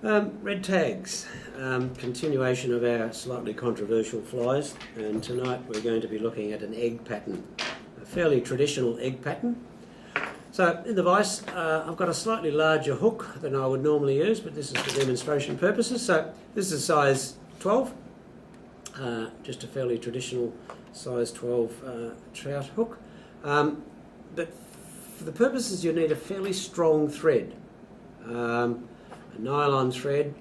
Red tags, continuation of our slightly controversial flies, and tonight we're going to be looking at an egg pattern, a fairly traditional egg pattern. So in the vise I've got a slightly larger hook than I would normally use, but this is for demonstration purposes. So this is size 12, just a fairly traditional size 12 trout hook. But for the purposes you need a fairly strong thread. A nylon thread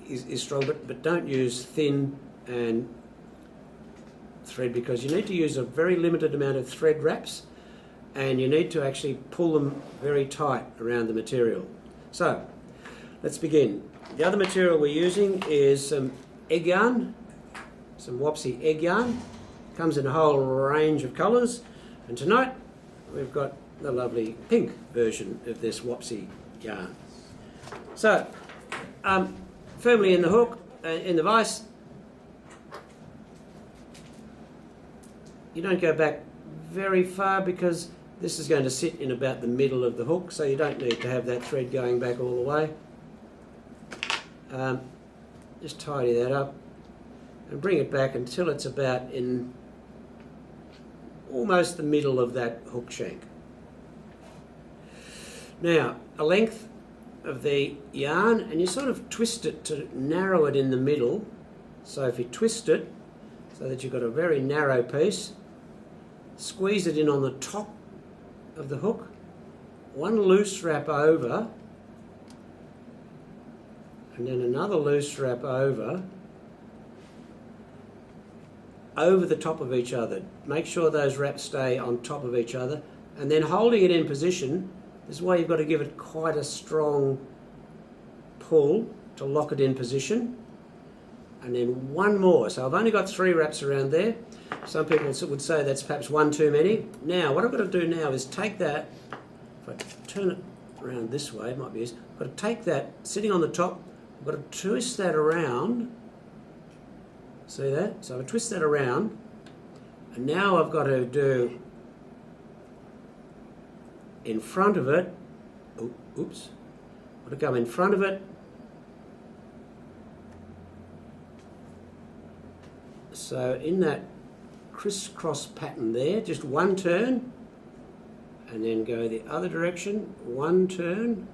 is strong, but don't use thin and thread, because you need to use a very limited amount of thread wraps, and you need to actually pull them very tight around the material. So let's begin. The other material we're using is some egg yarn, some Wapsi egg yarn. Comes in a whole range of colours, and tonight we've got the lovely pink version of this Wapsi yarn. So, firmly in the hook, in the vise. You don't go back very far, because this is going to sit in about the middle of the hook, so you don't need to have that thread going back all the way. Just tidy that up and bring it back until it's about in almost the middle of that hook shank. Now, a length of the yarn, and you sort of twist it to narrow it in the middle. So if you twist it so that you've got a very narrow piece, squeeze it in on the top of the hook, one loose wrap over, and then another loose wrap over the top of each other. Make sure those wraps stay on top of each other, and then holding it in position. This is why you've got to give it quite a strong pull to lock it in position. And then one more. So I've only got 3 wraps around there. Some people would say that's perhaps one too many. Now, what I've got to do now is take that, if I turn it around this way, it might be easy. I've got to take that, sitting on the top, I've got to twist that around. See that? So I twist that around, and now I've got to do in front of it, oops, I've got to go in front of it, so in that crisscross pattern there, just one turn, and then go the other direction, one turn,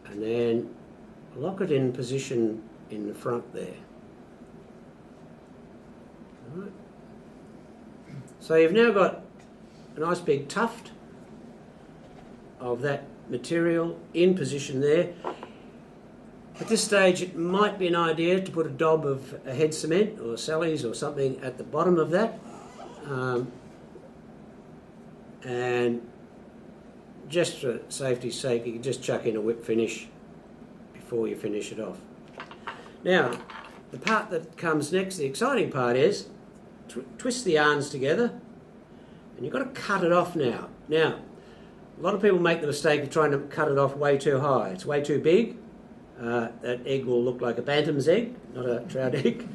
and then lock it in position in the front there. All right. So you've now got a nice big tuft of that material in position there. At this stage it might be an idea to put a daub of a head cement or Sally's or something at the bottom of that, and just for safety's sake you can just chuck in a whip finish before you finish it off. Now the part that comes next, the exciting part, is twist the yarns together, and you've got to cut it off now. Now, a lot of people make the mistake of trying to cut it off way too high. It's way too big. That egg will look like a bantam's egg, not a trout egg.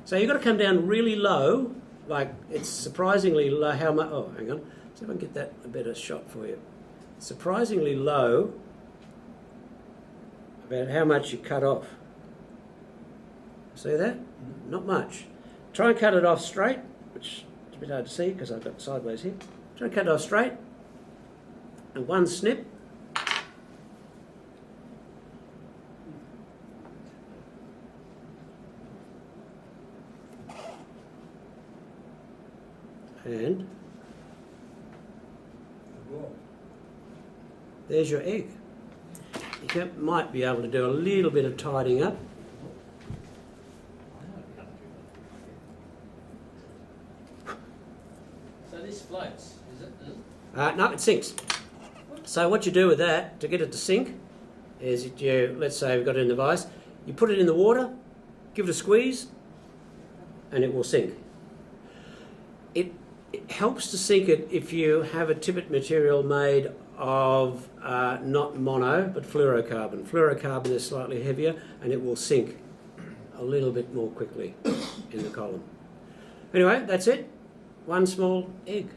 So you've got to come down really low, like it's surprisingly low. How much? Oh, hang on. See if I can get that a better shot for you. Surprisingly low about how much you cut off. See that? Not much. Try and cut it off straight, which is a bit hard to see because I've got it sideways here. Try and cut it off straight, and one snip. And there's your egg. You might be able to do a little bit of tidying up. This floats, is it? No, it sinks. So what you do with that, to get it to sink, is you, let's say we've got it in the vise, you put it in the water, give it a squeeze, and it will sink. It helps to sink it if you have a tippet material made of not mono, but fluorocarbon. Fluorocarbon is slightly heavier, and it will sink a little bit more quickly in the column. Anyway, that's it. One small egg.